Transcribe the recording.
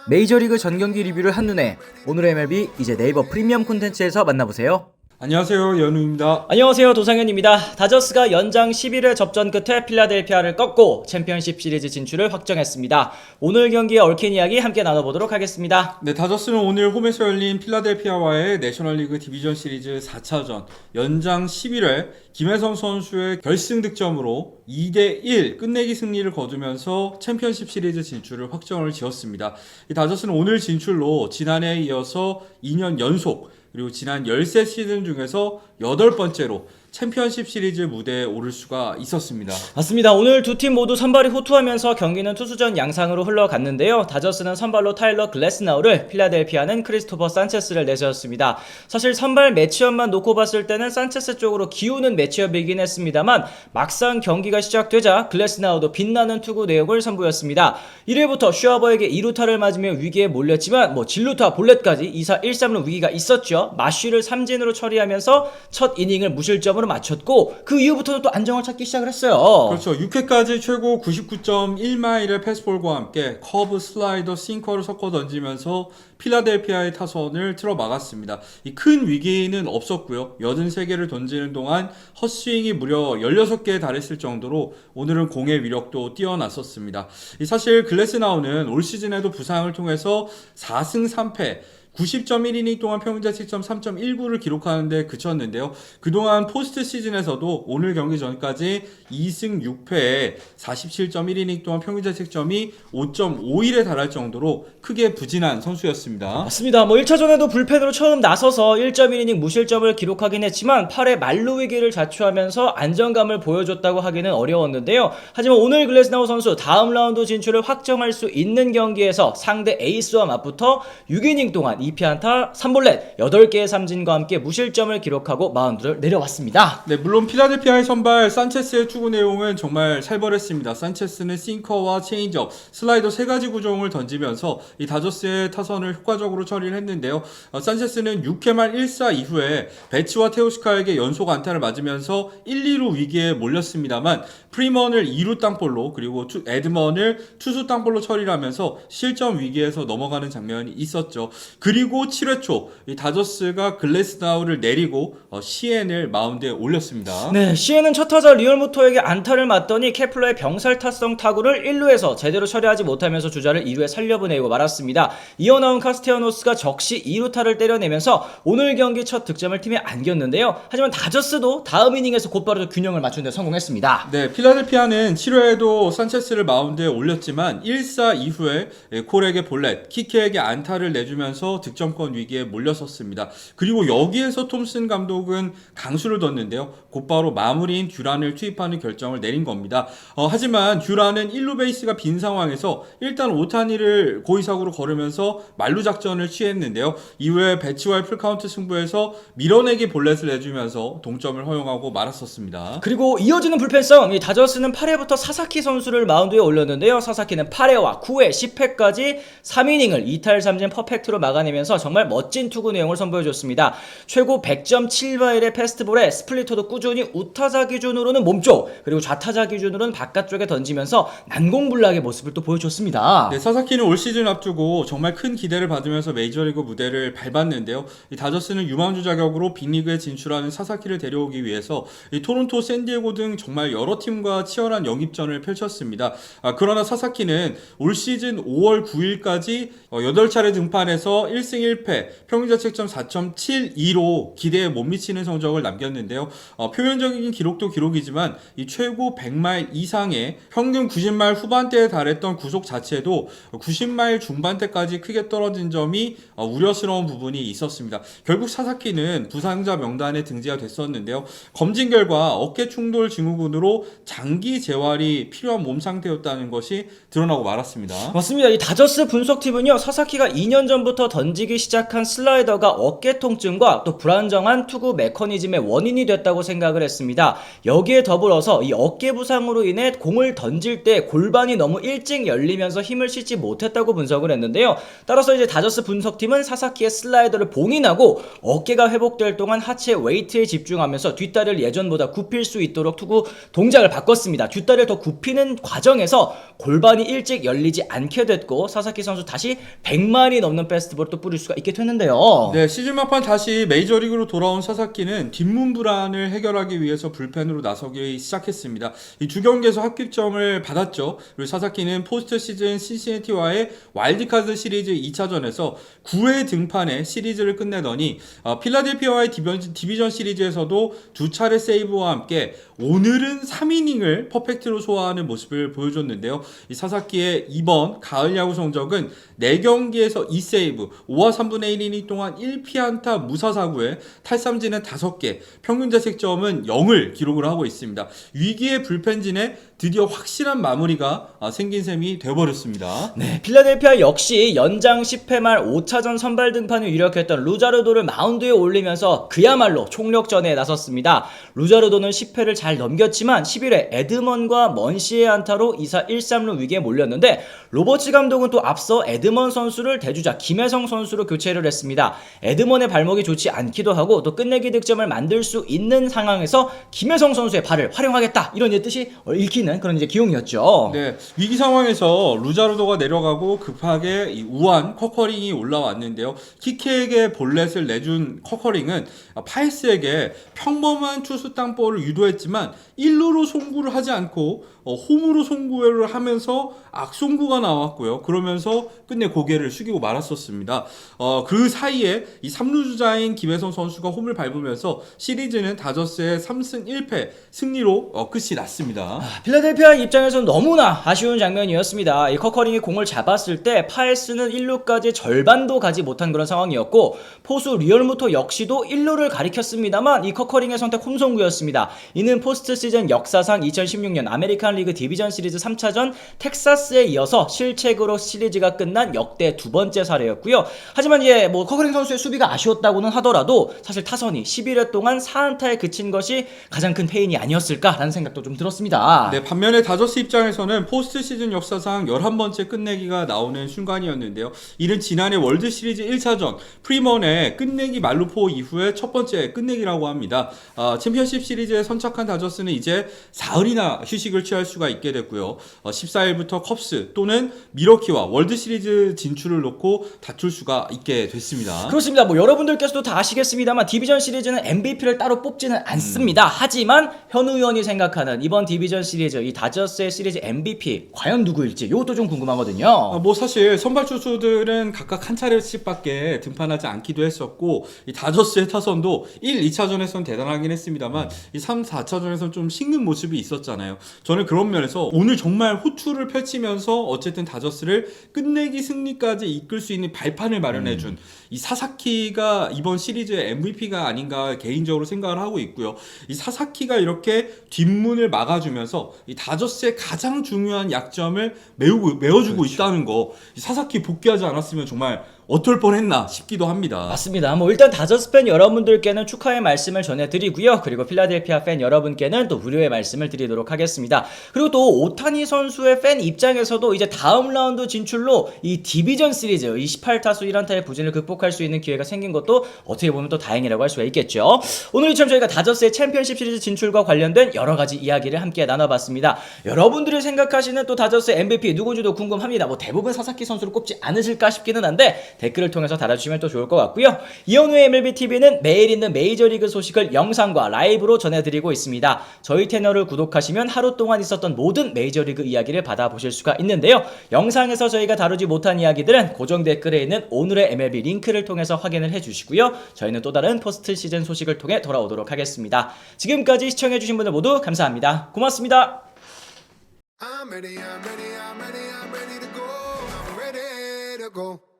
메이저리그 전경기 리뷰를 한눈에 오늘의 MLB 이제 네이버 프리미엄 콘텐츠에서 만나보세요. 안녕하세요, 연우입니다. 안녕하세요, 도상현입니다. 다저스가 연장 11회 접전 끝에 필라델피아를 꺾고 챔피언십 시리즈 진출을 확정했습니다. 오늘 경기의 얽힌 이야기 함께 나눠보도록 하겠습니다. 네, 다저스는 오늘 홈에서 열린 필라델피아와의 내셔널리그 디비전 시리즈 4차전 연장 11회 김혜성 선수의 결승 득점으로 2대1 끝내기 승리를 거두면서 챔피언십 시리즈 진출을 확정을 지었습니다. 이 다저스는 오늘 진출로 지난해에 이어서 2년 연속 그리고 지난 13시즌 중에서 8번째로 챔피언십 시리즈 무대에 오를 수가 있었습니다. 맞습니다. 오늘 두 팀 모두 선발이 호투하면서 경기는 투수전 양상으로 흘러갔는데요. 다저스는 선발로 타일러 글래스나우를, 필라델피아는 크리스토퍼 산체스를 내세웠습니다. 사실 선발 매치업만 놓고 봤을 때는 산체스 쪽으로 기우는 매치업이긴 했습니다만 막상 경기가 시작되자 글래스나우도 빛나는 투구 내용을 선보였습니다. 1회부터 슈아버에게 2루타를 맞으며 위기에 몰렸지만 진루타 볼넷까지 2사 1삼루 위기가 있었죠. 마쉬를 삼진으로 처리하면서 첫 이닝을 무실점으로 맞췄고 그 이후부터는 또 안정을 찾기 시작을 했어요. 그렇죠. 6회까지 최고 99.1마일의 패스볼과 함께 커브, 슬라이더, 싱커를 섞어 던지면서 필라델피아의 타선을 틀어 막았습니다. 이 큰 위기는 없었고요. 83개를 던지는 동안 헛스윙이 무려 16개에 달했을 정도로 오늘은 공의 위력도 뛰어났었습니다. 사실 글래스나우는 올 시즌에도 부상을 통해서 4승 3패 90.1이닝 동안 평균 자책점 3.19를 기록하는데 그쳤는데요. 그동안 포스트 시즌에서도 오늘 경기 전까지 2승 6패에 47.1이닝 동안 평균 자책점이 5.51에 달할 정도로 크게 부진한 선수였습니다. 맞습니다. 1차전에도 불펜으로 처음 나서서 1.1이닝 무실점을 기록하긴 했지만 8회 만루 위기를 자초하면서 안정감을 보여줬다고 하기는 어려웠는데요. 하지만 오늘 글래스나우 선수 다음 라운드 진출을 확정할 수 있는 경기에서 상대 에이스와 맞붙어 6이닝 동안 2피안타 3볼넷 8개의 삼진과 함께 무실점을 기록하고 마운드를 내려왔습니다. 네, 물론 필라델피아의 선발 산체스의 투구 내용은 정말 살벌했습니다. 산체스는 싱커와 체인지업, 슬라이더 3가지 구종을 던지면서 이 다저스의 타선을 효과적으로 처리를 했는데요. 산체스는 6회 말 1사 이후에 배츠와 테오스카에게 연속 안타를 맞으면서 1, 2루 위기에 몰렸습니다만 프리먼을 2루 땅볼로 그리고 에드먼을 투수 땅볼로 처리를 하면서 실점 위기에서 넘어가는 장면이 있었죠. 그리고 7회 초 이 다저스가 글래스나우를 내리고 시엔을 마운드에 올렸습니다. 네, 시엔은 첫 타자 리얼무토에게 안타를 맞더니 케플러의 병살타성 타구를 1루에서 제대로 처리하지 못하면서 주자를 2루에 살려보내고 말았습니다. 이어 나온 카스테야노스가 적시 2루타를 때려내면서 오늘 경기 첫 득점을 팀에 안겼는데요. 하지만 다저스도 다음 이닝에서 곧바로 균형을 맞추는 데 성공했습니다. 네, 필라델피아는 7회에도 산체스를 마운드에 올렸지만 1사 이후에 콜에게 볼넷, 키케에게 안타를 내주면서 득점권 위기에 몰렸었습니다. 그리고 여기에서 톰슨 감독은 강수를 뒀는데요. 곧바로 마무리인 듀란을 투입하는 결정을 내린 겁니다. 하지만 듀란은 1루 베이스가 빈 상황에서 일단 오타니를 고의사구로 걸으면서 만루 작전을 취했는데요. 이후에 배치와의 풀카운트 승부에서 밀어내기 볼넷을 내주면서 동점을 허용하고 말았었습니다. 그리고 이어지는 불펜 싸움, 이 다저스는 8회부터 사사키 선수를 마운드에 올렸는데요. 사사키는 8회와 9회, 10회까지 3이닝을 2탈 3진 퍼펙트로 막아내면서 정말 멋진 투구 내용을 선보여줬습니다. 최고 100.7마일의 패스트볼에 스플리터도 꾸준히 우타자 기준으로는 몸쪽 그리고 좌타자 기준으로는 바깥쪽에 던지면서 난공불락의 모습을 또 보여줬습니다. 네, 사사키는 올 시즌 앞두고 정말 큰 기대를 받으면서 메이저리그 무대를 밟았는데요. 이 다저스는 유망주 자격으로 빅리그에 진출하는 사사키를 데려오기 위해서 이 토론토, 샌디에고 등 정말 여러 팀과 치열한 영입전을 펼쳤습니다. 그러나 사사키는 올 시즌 5월 9일까지 8차례 등판해서 1승 1패, 평균자책점 4.72로 기대에 못 미치는 성적을 남겼는데요. 표면적인 기록도 기록이지만 이 최고 100마일 이상의 평균 90마일 후반대에 달했던 구속 자체도 90마일 중반대까지 크게 떨어진 점이 우려스러운 부분이 있었습니다. 결국 사사키는 부상자 명단에 등재가 됐었는데요. 검진 결과 어깨 충돌 증후군으로 장기 재활이 필요한 몸 상태였다는 것이 드러나고 말았습니다. 맞습니다. 이 다저스 분석팀은요, 사사키가 2년 전부터 던지기 시작한 슬라이더가 어깨 통증과 또 불안정한 투구 메커니즘의 원인이 됐다고 생각을 했습니다. 여기에 더불어서 이 어깨 부상으로 인해 공을 던질 때 골반이 너무 일찍 열리면서 힘을 싣지 못했다고 분석을 했는데요. 따라서 이제 다저스 분석팀은 사사키의 슬라이더를 봉인하고 어깨가 회복될 동안 하체 웨이트에 집중하면서 뒷다리를 예전보다 굽힐 수 있도록 투구 동작을 바꿨습니다. 뒷다리를 더 굽히는 과정에서 골반이 일찍 열리지 않게 됐고 사사키 선수 다시 100마리 넘는 페스티벌을 또 뿌릴 수가 있게 됐는데요. 네, 시즌 막판 다시 메이저리그로 돌아온 사사키는 뒷문 불안을 해결하기 위해서 불펜으로 나서기 시작했습니다. 이 두 경기에서 합격점을 받았죠. 그리고 사사키는 포스트 시즌 신시내티와의 와일드카드 시리즈 2차전에서 9회 등판에 시리즈를 끝내더니 필라델피아와의 디비전 시리즈에서도 두 차례 세이브와 함께 오늘은 3이닝을 퍼펙트로 소화하는 모습을 보여줬는데요. 이 사사키의 이번 가을 야구 성적은 4경기에서 2세이브, 5와 3분의 1이닝 동안 1피안타 무사사구에 탈삼진은 5개, 평균 자책점은 0을 기록을 하고 있습니다. 위기의 불펜진에 드디어 확실한 마무리가 생긴 셈이 되어버렸습니다. 네, 필라델피아 역시 연장 10회 말 5차전 선발 등판을 유력했던 루자르도를 마운드에 올리면서 그야말로 총력전에 나섰습니다. 루자르도는 10회를 잘 넘겼지만 11회 에드먼과 먼시의 안타로 2사 1-3루 위기에 몰렸는데 로버츠 감독은 또 앞서 에드먼 선수를 대주자 김혜성 선수로 교체를 했습니다. 에드먼의 발목이 좋지 않기도 하고 또 끝내기 득점을 만들 수 있는 상황에서 김혜성 선수의 발을 활용하겠다 이런 뜻이 읽히는 그런 이제 기용이었죠. 네, 위기 상황에서 루자르도가 내려가고 급하게 이 우한 커커링이 올라왔는데요. 키케에게 볼넷을 내준 커커링은 파이스에게 평범한 투수 땅볼을 유도했지만 1루로 송구를 하지 않고 홈으로 송구를 하면서 악송구가 나왔고요. 그러면서 끝내 고개를 숙이고 말았었습니다. 그 사이에 이 3루 주자인 김혜성 선수가 홈을 밟으면서 시리즈는 다저스의 3승 1패 승리로 끝이 났습니다. 필라델피아 입장에서는 너무나 아쉬운 장면이었습니다. 이 커커링이 공을 잡았을 때 파이스는 1루까지 절반도 가지 못한 그런 상황이었고 포수 리얼무토 역시도 1루를 가리켰습니다만 이 커커링의 선택 홈송구였습니다. 이는 포스트 시즌 역사상 2016년 아메리칸 리그 디비전 시리즈 3차전 텍사스에 이어서 실책으로 시리즈가 끝난 역대 두 번째 사례였고요. 하지만 이제 커커링 선수의 수비가 아쉬웠다고는 하더라도 사실 타선이 11회 동안 4안타에 그친 것이 가장 큰 패인이 아니었을까라는 생각도 좀 들었습니다. 네, 반면에 다저스 입장에서는 포스트 시즌 역사상 11번째 끝내기가 나오는 순간이었는데요. 이는 지난해 월드 시리즈 1차전 프리먼의 끝내기 말루포 이후에 첫 번째 끝내기라고 합니다. 챔피언십 시리즈에 선착한 다저스는 이제 사흘이나 휴식을 취할 수가 있게 됐고요. 14일부터 컵스 또는 미러키와 월드 시리즈 진출을 놓고 다툴 수가 있게 됐습니다. 그렇습니다. 여러분들께서도 다 아시겠습니다만 디비전 시리즈는 MVP를 따로 뽑지는 않습니다. 하지만 현우 의원이 생각하는 이번 디비전 시리즈 이 다저스의 시리즈 MVP 과연 누구일지 이것도 좀 궁금하거든요. 사실 선발 투수들은 각각 한 차례씩밖에 등판하지 않기도 했었고 이 다저스의 타선도 1, 2차전에서는 대단하긴 했습니다만 이 3, 4차전에서는 좀 식는 모습이 있었잖아요. 저는 그런 면에서 오늘 정말 호투를 펼치면서 어쨌든 다저스를 끝내기 승리까지 이끌 수 있는 발판을 마련해준 이 사사키가 이번 시리즈의 MVP가 아닌가 개인적으로 생각을 하고 있고요. 이 사사키가 이렇게 뒷문을 막아주면서 이 다저스의 가장 중요한 약점을 메워주고 있다는 거, 이 사사키 복귀하지 않았으면 정말 어떨 뻔했나 싶기도 합니다. 맞습니다. 일단 다저스 팬 여러분들께는 축하의 말씀을 전해드리고요. 그리고 필라델피아 팬 여러분께는 또 위로의 말씀을 드리도록 하겠습니다. 그리고 또 오타니 선수의 팬 입장에서도 이제 다음 라운드 진출로 이 디비전 시리즈 28타수 1안타의 부진을 극복할 수 있는 기회가 생긴 것도 어떻게 보면 또 다행이라고 할 수가 있겠죠. 오늘 이처럼 저희가 다저스의 챔피언십 시리즈 진출과 관련된 여러 가지 이야기를 함께 나눠봤습니다. 여러분들이 생각하시는 또 다저스의 MVP 누군지도 궁금합니다. 대부분 사사키 선수를 꼽지 않으실까 싶기는 한데 댓글을 통해서 달아주시면 또 좋을 것 같고요. 이현우의 MLBTV는 매일 있는 메이저리그 소식을 영상과 라이브로 전해드리고 있습니다. 저희 채널을 구독하시면 하루 동안 있었던 모든 메이저리그 이야기를 받아보실 수가 있는데요. 영상에서 저희가 다루지 못한 이야기들은 고정 댓글에 있는 오늘의 MLB 링크를 통해서 확인을 해주시고요. 저희는 또 다른 포스트 시즌 소식을 통해 돌아오도록 하겠습니다. 지금까지 시청해주신 분들 모두 감사합니다. 고맙습니다. I'm ready to go. I'm ready to go.